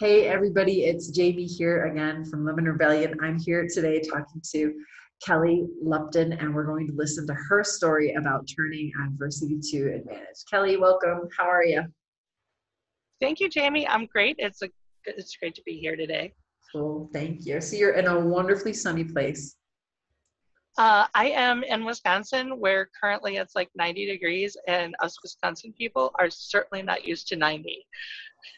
Hey everybody, it's Jamie here again from Lemon Rebellion. I'm here today talking to Kelly Lupton, and we're going to listen to her story about turning adversity to advantage. Kelly, welcome. How are you? Thank you, Jamie. I'm great. It's great to be here today. Cool, thank you. So you're in a wonderfully sunny place. I am in Wisconsin, where currently it's like 90 degrees, and us Wisconsin people are certainly not used to 90.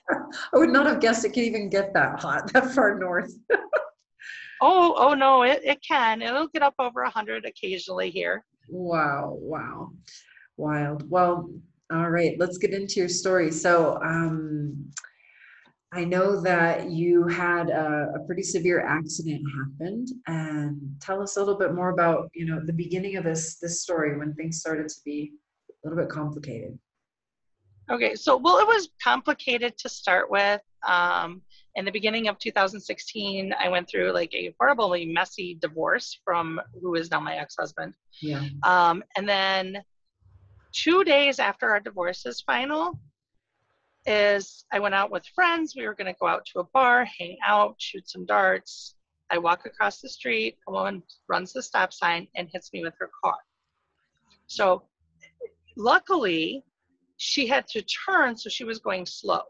I would not have guessed it could even get that hot, that far north. Oh no, it can. It'll get up over 100 occasionally here. Wow, wow, wild. Well, all right, let's get into your story. I know that you had a pretty severe accident happened, and tell us a little bit more about, the beginning of this story when things started to be a little bit complicated. Okay, so well, it was complicated to start with. In the beginning of 2016, I went through like a horribly messy divorce from who is now my ex-husband. Yeah. And then 2 days after our divorce is final, is I went out with friends. We were going to go out to a bar, hang out, shoot some darts. I walk across the street. A woman runs the stop sign and hits me with her car. So luckily, she had to turn, so she was going slow.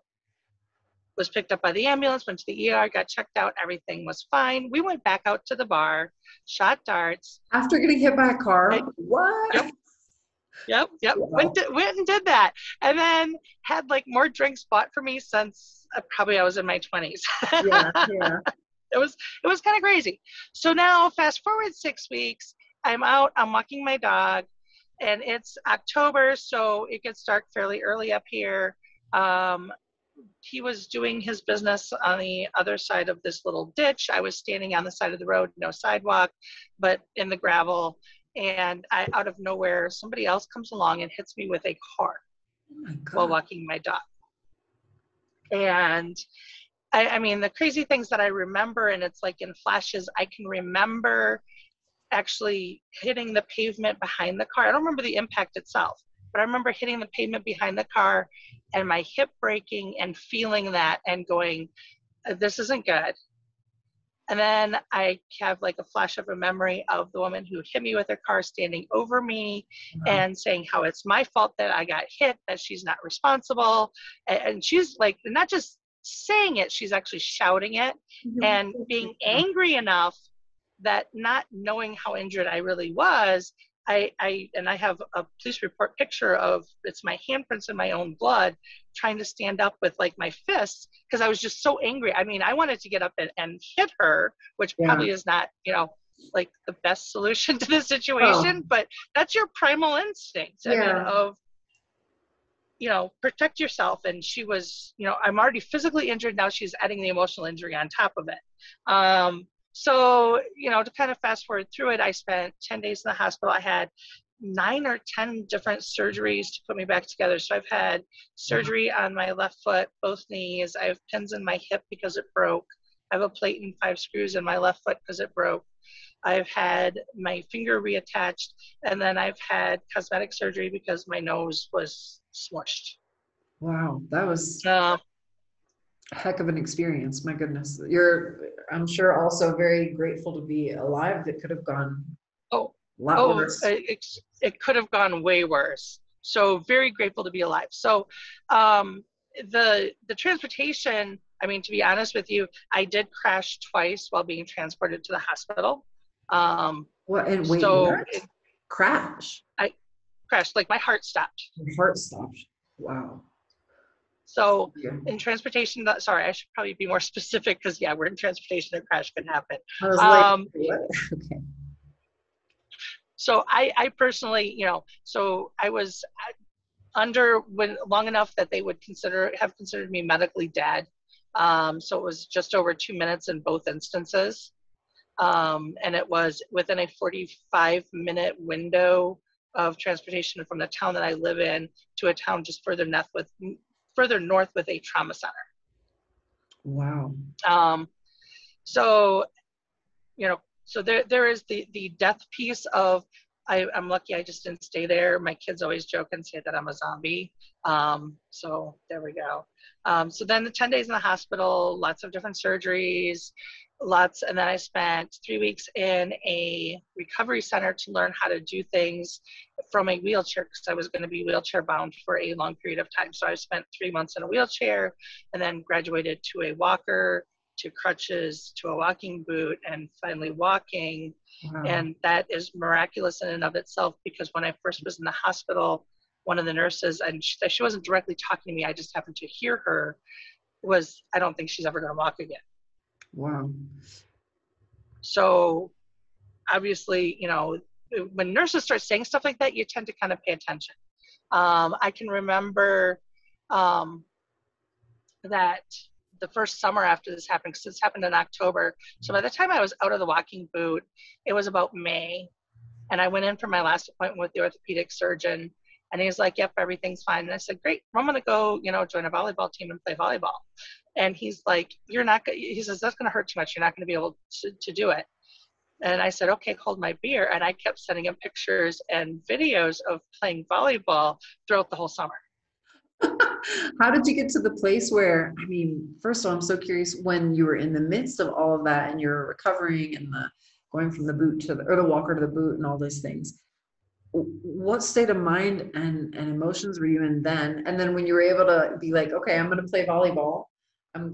Was picked up by the ambulance, went to the ER, got checked out. Everything was fine. We went back out to the bar, shot darts. After getting hit by a car? What? Yep. Yep. Wow. Went and did that, and then had like more drinks bought for me since probably I was in my 20s. Yeah, yeah. It was kind of crazy. So now, fast forward 6 weeks, I'm out. I'm walking my dog, and it's October, so it gets dark fairly early up here. He was doing his business on the other side of this little ditch. I was standing on the side of the road, no sidewalk, but in the gravel. And out of nowhere, somebody else comes along and hits me with a car Oh my while God. walking my dog. And I mean, the crazy things that I remember, and it's like in flashes, I can remember actually hitting the pavement behind the car. I don't remember the impact itself, but I remember hitting the pavement behind the car and my hip breaking and feeling that and going, this isn't good. And then I have like a flash of a memory of the woman who hit me with her car standing over me Wow. and saying how it's my fault that I got hit, that she's not responsible. And she's like, not just saying it, she's actually shouting it and being angry enough that, not knowing how injured I really was, I have a police report picture of, it's my handprints in my own blood, trying to stand up with like my fists because I was just so angry. I mean, I wanted to get up and hit her, which Yeah. probably is not, like the best solution to this Oh, situation, but that's your primal instinct. I mean, yeah. of, protect yourself. And she was, I'm already physically injured. Now she's adding the emotional injury on top of it. So, to kind of fast forward through it, I spent 10 days in the hospital. I had 9 or 10 different surgeries to put me back together. So I've had surgery on my left foot, both knees. I have pins in my hip because it broke. I have a plate and 5 screws in my left foot because it broke. I've had my finger reattached, and then I've had cosmetic surgery because my nose was smushed. Wow. That was Uh, a heck of an experience. My goodness. I'm sure, also very grateful to be alive. That could have gone oh, a lot oh, worse. it could have gone way worse. So very grateful to be alive. So the transportation, I mean, to be honest with you, I did crash twice while being transported to the hospital. What? And wait, So what? Crash? I crashed, like my heart stopped. Your heart stopped. Wow. So Yeah. in transportation, sorry, I should probably be more specific because, yeah, we're in transportation, a crash can happen. I was like, Um, what? Okay. so I personally, so I was under when long enough that they would have considered me medically dead. So it was just over 2 minutes in both instances. And it was within a 45-minute window of transportation from the town that I live in to a town just further north with a trauma center. Wow. So, so there is the death piece of I'm lucky I just didn't stay there. My kids always joke and say that I'm a zombie. So there we go. So then the 10 days in the hospital, lots of different surgeries, and then I spent 3 weeks in a recovery center to learn how to do things from a wheelchair, because I was going to be wheelchair bound for a long period of time. So I spent 3 months in a wheelchair and then graduated to a walker, to crutches, to a walking boot, and finally walking. Wow. And that is miraculous in and of itself, because when I first was in the hospital, one of the nurses, and she wasn't directly talking to me, I just happened to hear her, was, I don't think she's ever going to walk again. Wow. So obviously, you know, when nurses start saying stuff like that, you tend to kind of pay attention. I can remember that the first summer after this happened, because this happened in October. So by the time I was out of the walking boot, it was about May. And I went in for my last appointment with the orthopedic surgeon. And he's like, yep, everything's fine. And I said, great, I'm going to go, you know, join a volleyball team and play volleyball. And he's like, he says, that's going to hurt too much. You're not going to be able to do it. And I said, okay, hold my beer. And I kept sending him pictures and videos of playing volleyball throughout the whole summer. How did you get to the place where, I mean, first of all, I'm so curious, when you were in the midst of all of that and you're recovering and going from the boot to the walker to the boot and all those things, what state of mind and emotions were you in then? And then when you were able to be like, okay, I'm going to play volleyball,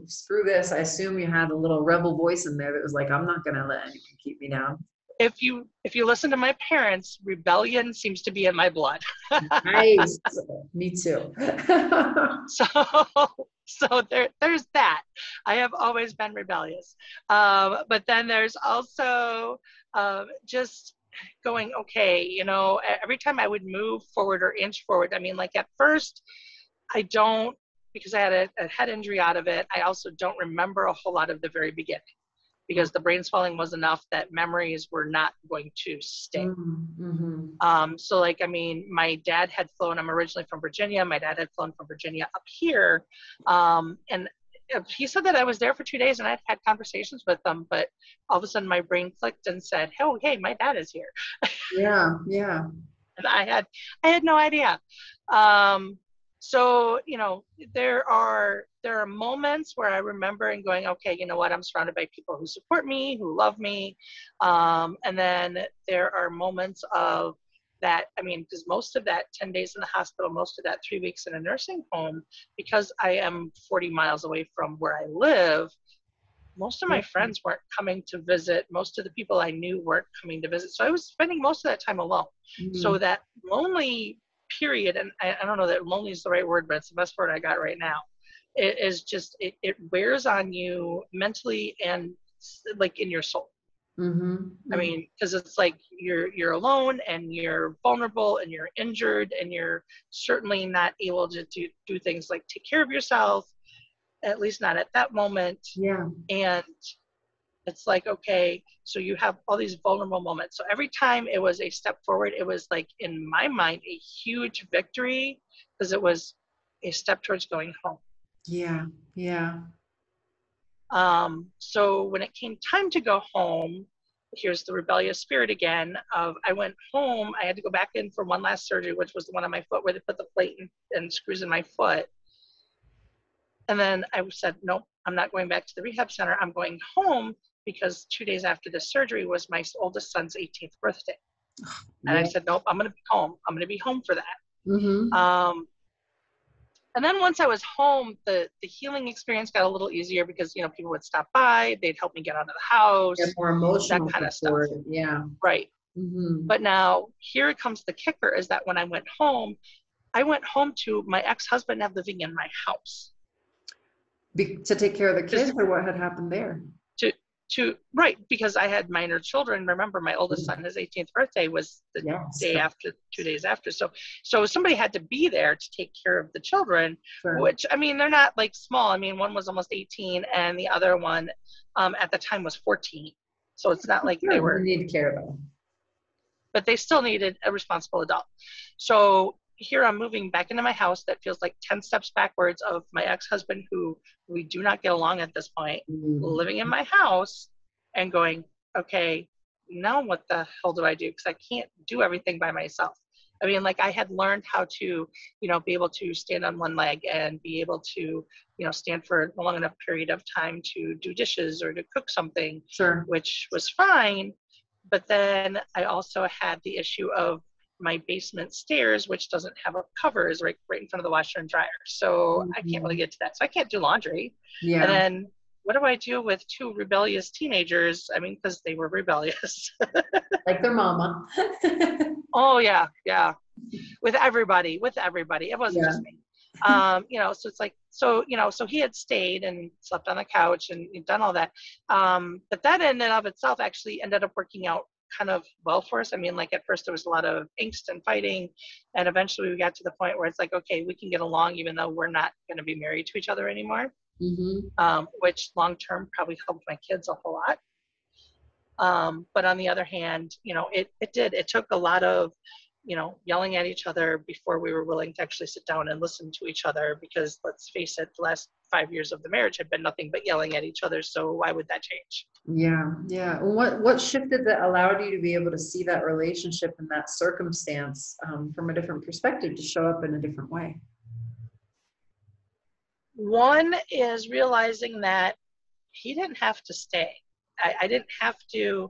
screw this. I assume you had a little rebel voice in there that was like, I'm not going to let anyone keep me down. If you listen to my parents, rebellion seems to be in my blood. Nice. Me too. So there's that. I have always been rebellious. But then there's also just going, okay, you know, every time I would move forward or inch forward, I mean, like at first, I don't, because I had a head injury out of it, I also don't remember a whole lot of the very beginning, because the brain swelling was enough that memories were not going to stay. Mm-hmm. So like, I mean, my dad had flown, I'm originally from Virginia. My dad had flown from Virginia up here. And he said that I was there for 2 days and I'd had conversations with them, but all of a sudden my brain clicked and said, oh, hey, my dad is here. Yeah. Yeah. And I had no idea. So, you know, there are moments where I remember and going, okay, you know what, I'm surrounded by people who support me, who love me. And then there are moments of that, I mean, because most of that 10 days in the hospital, most of that 3 weeks in a nursing home, because I am 40 miles away from where I live, most of my friends weren't coming to visit. Most of the people I knew weren't coming to visit. So I was spending most of that time alone. Mm-hmm. So that lonely period, and I don't know that lonely is the right word, but it's the best word I got right now. It is just, it wears on you mentally and like in your soul. Mm-hmm. I mean, because it's like you're alone and you're vulnerable and you're injured and you're certainly not able to do things like take care of yourself, at least not at that moment. Yeah. And it's like, okay, so you have all these vulnerable moments. So every time it was a step forward, it was like, in my mind, a huge victory, because it was a step towards going home. Yeah. Yeah. So when it came time to go home, here's the rebellious spirit again of, I went home, I had to go back in for one last surgery, which was the one on my foot where they put the plate and screws in my foot. And then I said, nope, I'm not going back to the rehab center. I'm going home, because 2 days after the surgery was my oldest son's 18th birthday. And I said, nope, I'm going to be home. I'm going to be home for that. Mm-hmm. And then once I was home, the healing experience got a little easier, because, you know, people would stop by, they'd help me get out of the house, get more emotional, that kind of stuff. Yeah. Right. Mm-hmm. But now here comes the kicker, is that when I went home to my ex-husband now living in my house. To take care of the kids, or what had happened there? Right, because I had minor children. Remember, my oldest son, his 18th birthday was the day after, 2 days after. So somebody had to be there to take care of the children, which, I mean, they're not like small. I mean, one was almost 18 and the other one at the time was 14. So it's not like they were. They need care though. But they still needed a responsible adult. So here I'm moving back into my house that feels like 10 steps backwards of my ex-husband, who we do not get along at this point, living in my house, and going, okay, now what the hell do I do? Because I can't do everything by myself. I mean, like I had learned how to, be able to stand on one leg and be able to, stand for a long enough period of time to do dishes or to cook something, Sure. which was fine. But then I also had the issue of my basement stairs, which doesn't have a cover, is right in front of the washer and dryer. So I can't really get to that. So I can't do laundry. Yeah. And then what do I do with two rebellious teenagers? I mean, because they were rebellious. Like their mama. Oh yeah, yeah. With everybody. It wasn't just me. So it's like, so he had stayed and slept on the couch and done all that. But that in and of itself actually ended up working out kind of well for us. I mean, like at first there was a lot of angst and fighting, and eventually we got to the point where it's like, okay, we can get along even though we're not going to be married to each other anymore. Which long term probably helped my kids a whole lot. But on the other hand, it took a lot of, yelling at each other before we were willing to actually sit down and listen to each other, because let's face it, the last 5 years of the marriage had been nothing but yelling at each other. So why would that change? Yeah. Yeah. What shifted that allowed you to be able to see that relationship and that circumstance from a different perspective, to show up in a different way? One is realizing that he didn't have to stay. I didn't have to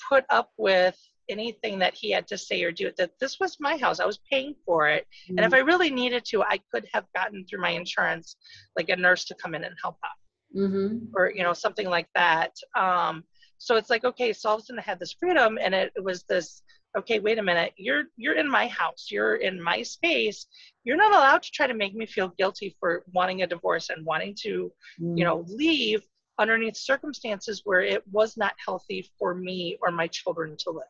put up with anything that he had to say or do. That this was my house. I was paying for it. And if I really needed to, I could have gotten through my insurance, like a nurse to come in and help out. Or, something like that. So it's like, okay, so all of a sudden I had this freedom, and it was this, okay, wait a minute, you're in my house, you're in my space. You're not allowed to try to make me feel guilty for wanting a divorce and wanting to, leave underneath circumstances where it was not healthy for me or my children to live.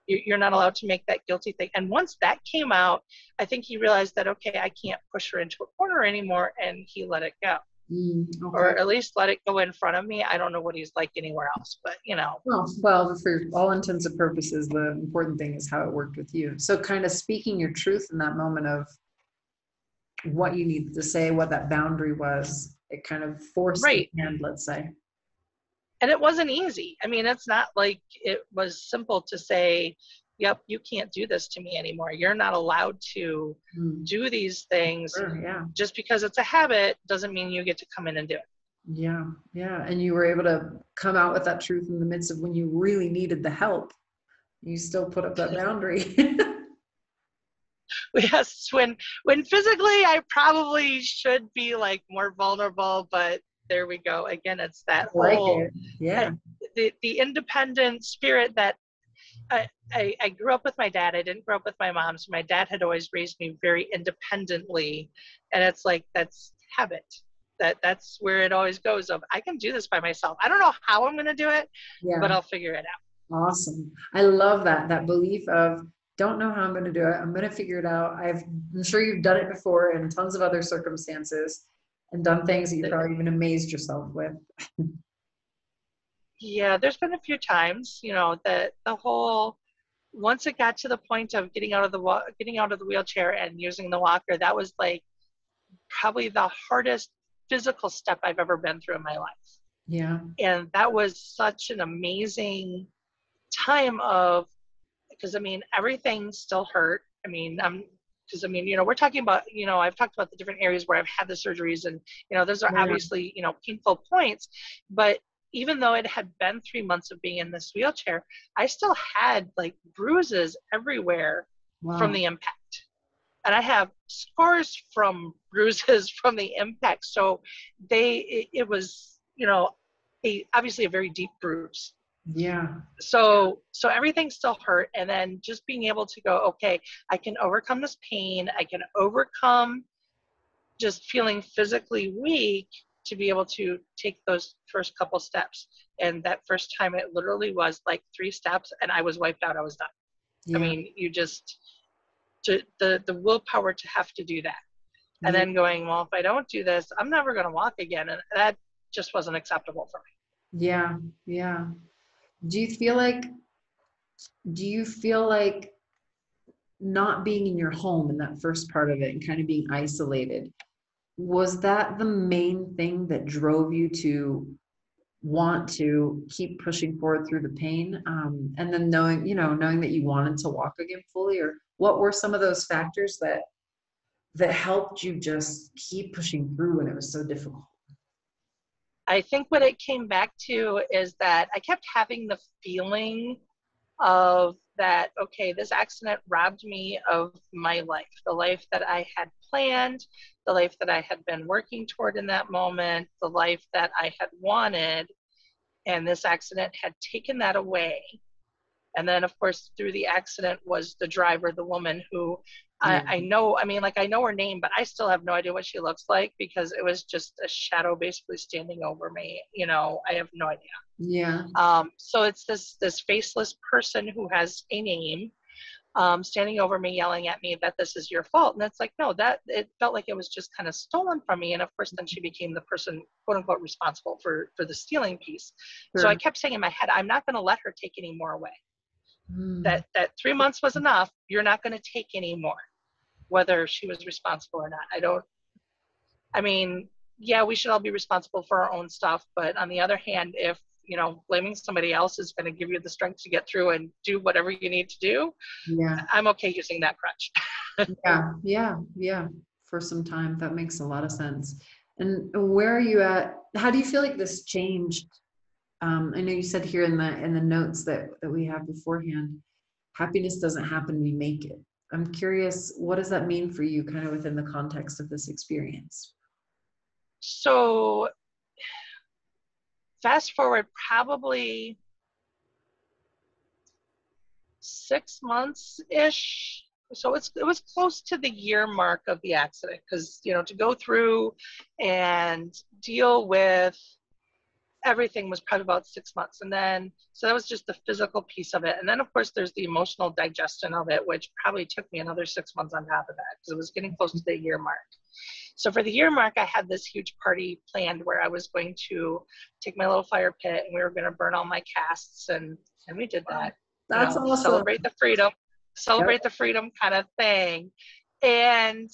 You're not allowed to make that guilty thing. And once that came out, I think he realized that, okay, I can't push her into a corner anymore, and he let it go. Okay. Or at least let it go in front of me. I don't know what he's like anywhere else, but Well, for all intents and purposes, the important thing is how it worked with you. So kind of speaking your truth in that moment of what you needed to say, what that boundary was, it kind of forced the hand, let's say. And it wasn't easy. I mean, it's not like it was simple to say, yep, you can't do this to me anymore. You're not allowed to do these things. Sure, yeah. Just because it's a habit doesn't mean you get to come in and do it. Yeah, yeah. And you were able to come out with that truth in the midst of when you really needed the help. You still put up that boundary. Yes, when physically I probably should be like more vulnerable, but there we go. Again, it's that whole, yeah, the independent spirit that I grew up with my dad. I didn't grow up with my mom. So my dad had always raised me very independently. And it's like, that's habit. That's where it always goes of, I can do this by myself. I don't know how I'm going to do it, but I'll figure it out. Awesome. I love that belief of, don't know how I'm going to do it. I'm going to figure it out. I'm sure you've done it before in tons of other circumstances and done things that you probably even amazed yourself with. Yeah, there's been a few times, that the whole, once it got to the point of getting out of the wheelchair and using the walker, that was like probably the hardest physical step I've ever been through in my life. Yeah. And that was such an amazing time of, because I mean, everything still hurt. I mean, we're talking about, I've talked about the different areas where I've had the surgeries, and, those are obviously, painful points, but even though it had been 3 months of being in this wheelchair, I still had like bruises everywhere from the impact. And I have scars from bruises from the impact. So it was, obviously a very deep bruise. Yeah. So everything still hurt. And then just being able to go, okay, I can overcome this pain. I can overcome just feeling physically weak to be able to take those first couple steps. And that first time, it literally was like 3 steps and I was wiped out. I was done. Yeah. I mean, the willpower to have to do that. And then going, well, if I don't do this, I'm never going to walk again. And that just wasn't acceptable for me. Yeah. Yeah. Do you feel like not being in your home in that first part of it and kind of being isolated, was that the main thing that drove you to want to keep pushing forward through the pain, and then knowing that you wanted to walk again fully? Or what were some of those factors that helped you just keep pushing through when it was so difficult? I think what it came back to is that I kept having the feeling of that, okay, this accident robbed me of my life, the life that I had planned, the life that I had been working toward in that moment, the life that I had wanted, and this accident had taken that away. And then, of course, through the accident was the driver, the woman who Yeah. I know, I mean, like, I know her name, but I still have no idea what she looks like because it was just a shadow basically standing over me. I have no idea. Yeah. So it's this faceless person who has a name, standing over me, yelling at me that this is your fault. And it's like, no, that it felt like it was just kind of stolen from me. And of course, then she became the person, quote unquote, responsible for the stealing piece. So I Sure. kept saying in my head, I'm not going to let her take any more away. Mm. That 3 months was enough. You're not going to take any more, whether she was responsible or not. I mean, yeah, we should all be responsible for our own stuff. But on the other hand, if, blaming somebody else is going to give you the strength to get through and do whatever you need to do, Yeah. I'm okay using that crutch. Yeah. For some time, that makes a lot of sense. And where are you at? How do you feel like this changed? I know you said here in the notes that we have beforehand, happiness doesn't happen, we make it. I'm curious, what does that mean for you, kind of within the context of this experience? So fast forward probably 6 months ish. So it was close to the year mark of the accident because, to go through and deal with everything was probably about 6 months. And then, so that was just the physical piece of it. And then, of course, there's the emotional digestion of it, which probably took me another 6 months on top of that because it was getting close to the year mark. So for the year mark, I had this huge party planned where I was going to take my little fire pit and we were going to burn all my casts. And we did that, That's awesome. celebrate the freedom kind of thing. And,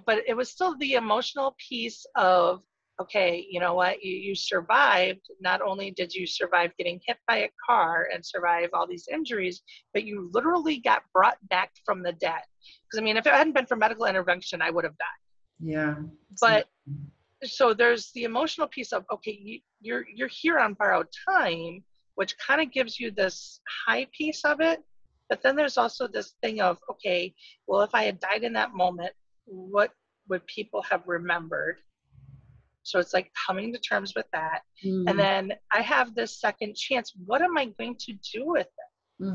but it was still the emotional piece of, okay, you know what, you survived. Not only did you survive getting hit by a car and survive all these injuries, but you literally got brought back from the dead. Because I mean, if it hadn't been for medical intervention, I would have died. Yeah. But so there's the emotional piece of, okay, you're here on borrowed time, which kind of gives you this high piece of it. But then there's also this thing of, okay, well, if I had died in that moment, what would people have remembered? So it's like coming to terms with that. And then I have this second chance. What am I going to do with it?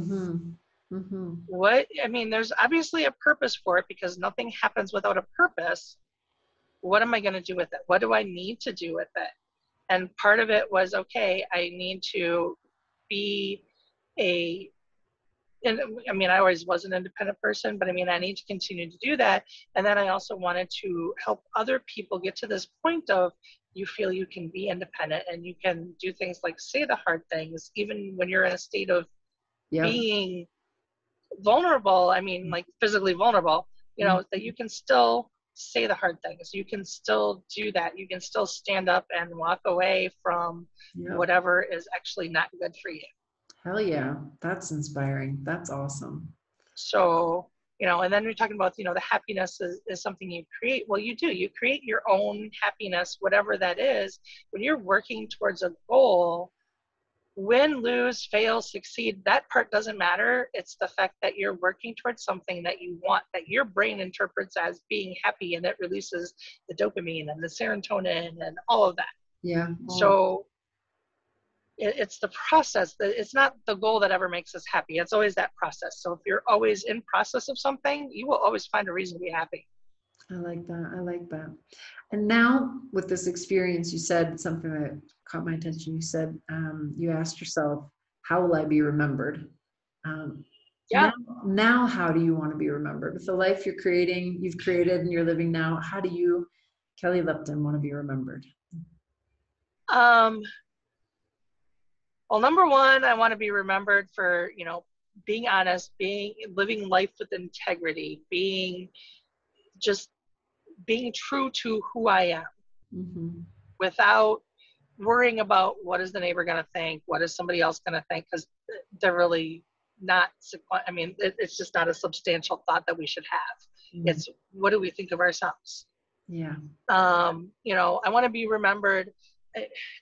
I mean, there's obviously a purpose for it because nothing happens without a purpose. What am I going to do with it? What do I need to do with it? And part of it was, okay, I need to be I mean, I always was an independent person, but I mean, I need to continue to do that. And then I also wanted to help other people get to this point of you feel you can be independent and you can do things like say the hard things, even when you're in a state of being vulnerable. I mean, like physically vulnerable, that you can still say the hard things. You can still do that. You can still stand up and walk away from whatever is actually not good for you. Hell yeah. That's inspiring. That's awesome. So, and then we're talking about, the happiness is something you create. Well, you do. You create your own happiness, whatever that is. When you're working towards a goal, win, lose, fail, succeed, that part doesn't matter. It's the fact that you're working towards something that you want, that your brain interprets as being happy, and it releases the dopamine and the serotonin and all of that. Yeah. So it's the process. It's not the goal that ever makes us happy. It's always that process. So if you're always in process of something, you will always find a reason to be happy. I like that. And now with this experience, you said something that caught my attention. You said, you asked yourself, how will I be remembered? Now, how do you want to be remembered? With the life you've created and you're living now, how do you, Kelly Lupton, want to be remembered? Well, number one, I want to be remembered for, being honest, living life with integrity, being true to who I am, without worrying about what is the neighbor going to think, what is somebody else going to think, because they're really not, I mean, it's just not a substantial thought that we should have. It's, what do we think of ourselves? Yeah. You know, I want to be remembered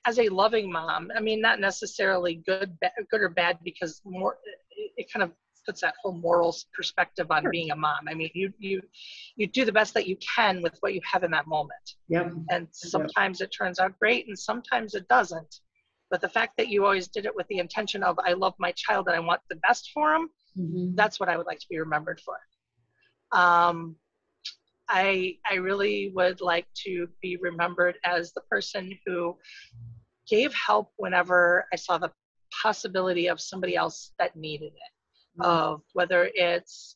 as a loving mom. I mean, not necessarily good or bad, because more, it kind of puts that whole moral perspective on being a mom. I mean, you do the best that you can with what you have in that moment. Yep. And sometimes it turns out great and sometimes it doesn't. But the fact that you always did it with the intention of, I love my child and I want the best for him, that's what I would like to be remembered for. I really would like to be remembered as the person who gave help whenever I saw the possibility of somebody else that needed it. Of whether it's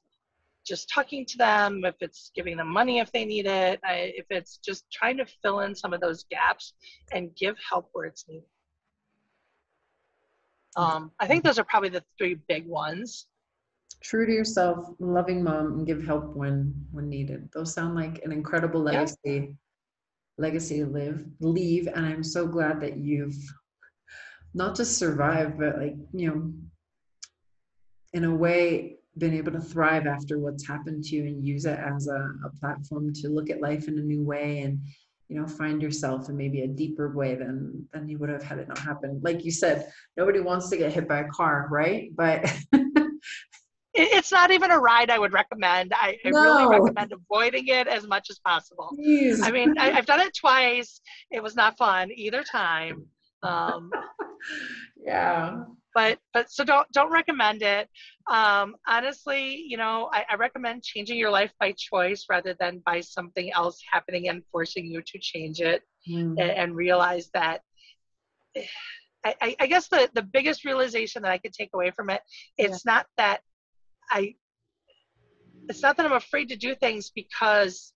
just talking to them, if it's giving them money if they need it, if it's just trying to fill in some of those gaps and give help where it's needed. I think those are probably the three big ones. True to yourself, loving mom, and give help when needed. Those sound like an incredible legacy to leave. And I'm so glad that you've not just survived, but like, you know, in a way, been able to thrive after what's happened to you, and use it as a platform to look at life in a new way, and, you know, find yourself in maybe a deeper way than you would have had it not happen. Like you said, nobody wants to get hit by a car, right? But it's not even a ride I would recommend. I really recommend avoiding it as much as possible. Jeez. I mean, I've done it twice. It was not fun either time. Yeah. But so don't recommend it. Honestly, you know, I recommend changing your life by choice rather than by something else happening and forcing you to change it. And realize that, I guess the biggest realization that I could take away from it, it's not that I'm afraid to do things because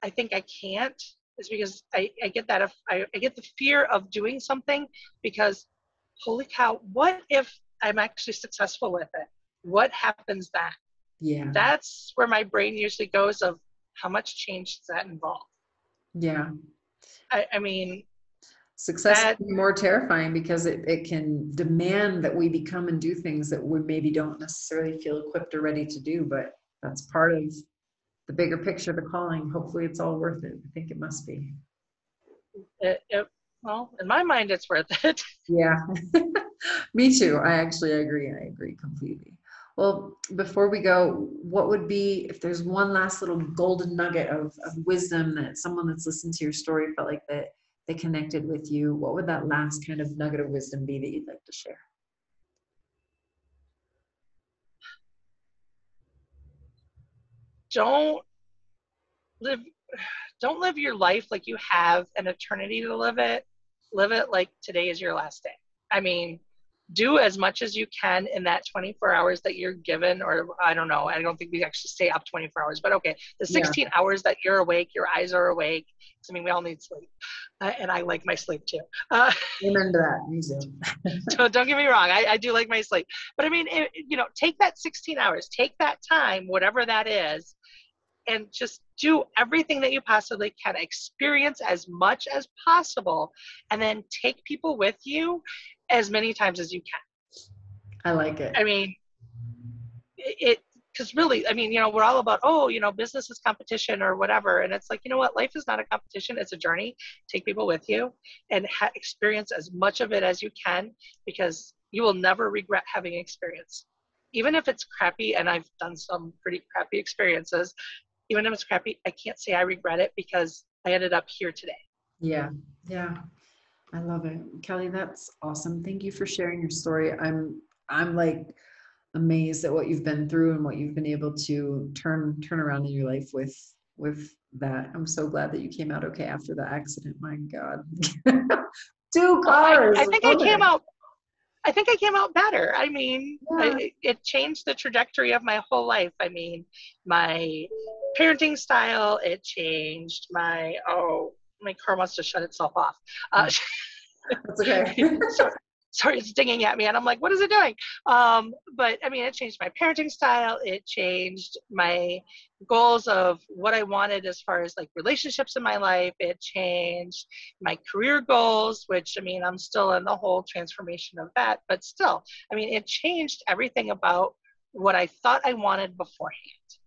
I think I can't. It's because I get that if I get the fear of doing something, because holy cow, what if I'm actually successful with it? What happens then? Yeah. That's where my brain usually goes, of how much change does that involve? Yeah. I mean, success can be more terrifying because it can demand that we become and do things that we maybe don't necessarily feel equipped or ready to do, but that's part of the bigger picture, the calling. Hopefully it's all worth it. I think it must be. Well, in my mind, it's worth it. Yeah. Me too. I agree. I agree completely. Well, before we go, what would be, if there's one last little golden nugget of wisdom that someone that's listened to your story felt like that they connected with you, what would that last kind of nugget of wisdom be that you'd like to share? Don't live your life like you have an eternity to live it. Live it like today is your last day. I mean, do as much as you can in that 24 hours that you're given, or I don't know, I don't think we actually stay up 24 hours, but okay, the 16 hours that you're awake, your eyes are awake. I mean, we all need sleep, and I like my sleep too. Amen to that. Me too. So don't get me wrong, I do like my sleep, but I mean, you know, take that 16 hours, take that time, whatever that is, and just do everything that you possibly can. Experience as much as possible, and then take people with you as many times as you can. I like it. I mean, because really, I mean, you know, we're all about, oh, you know, business is competition or whatever. And it's like, you know what? Life is not a competition. It's a journey. Take people with you and experience as much of it as you can, because you will never regret having experience. Even if it's crappy, and I've done some pretty crappy experiences, even if it's crappy, I can't say I regret it because I ended up here today. Yeah. Yeah. I love it. Kelly, that's awesome. Thank you for sharing your story. I'm like amazed at what you've been through and what you've been able to turn around in your life with that. I'm so glad that you came out okay after the accident. My God. 2 cars. I think I came out better. I mean, it changed the trajectory of my whole life. I mean, my parenting style, it changed my car wants to shut itself off. That's okay. sorry, it's dinging at me, and I'm like, what is it doing? But I mean, it changed my parenting style. It changed my goals of what I wanted as far as like relationships in my life. It changed my career goals, which I mean, I'm still in the whole transformation of that, but still, I mean, it changed everything about what I thought I wanted beforehand.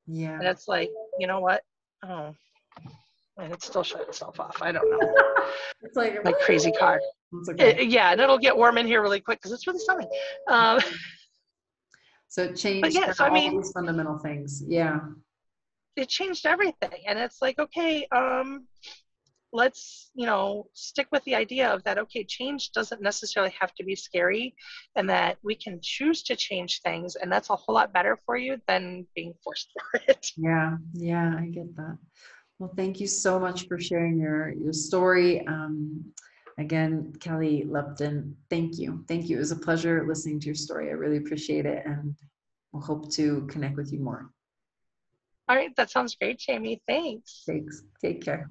Yeah. And it's like, you know what? Oh, and it still shut itself off. I don't know. It's like, My crazy car. it's okay. Yeah, and it'll get warm in here really quick because it's really sunny. So it But changed yeah, kind so of I all mean, these fundamental things. Yeah. it changed everything. And it's like, okay, let's, stick with the idea of that, okay, change doesn't necessarily have to be scary, and that we can choose to change things. And that's a whole lot better for you than being forced for it. Yeah. Yeah. I get that. Well, thank you so much for sharing your story. Again, Kelly Lupton, thank you. Thank you. It was a pleasure listening to your story. I really appreciate it, and we'll hope to connect with you more. All right, that sounds great, Jamie. Thanks. Thanks. Take care.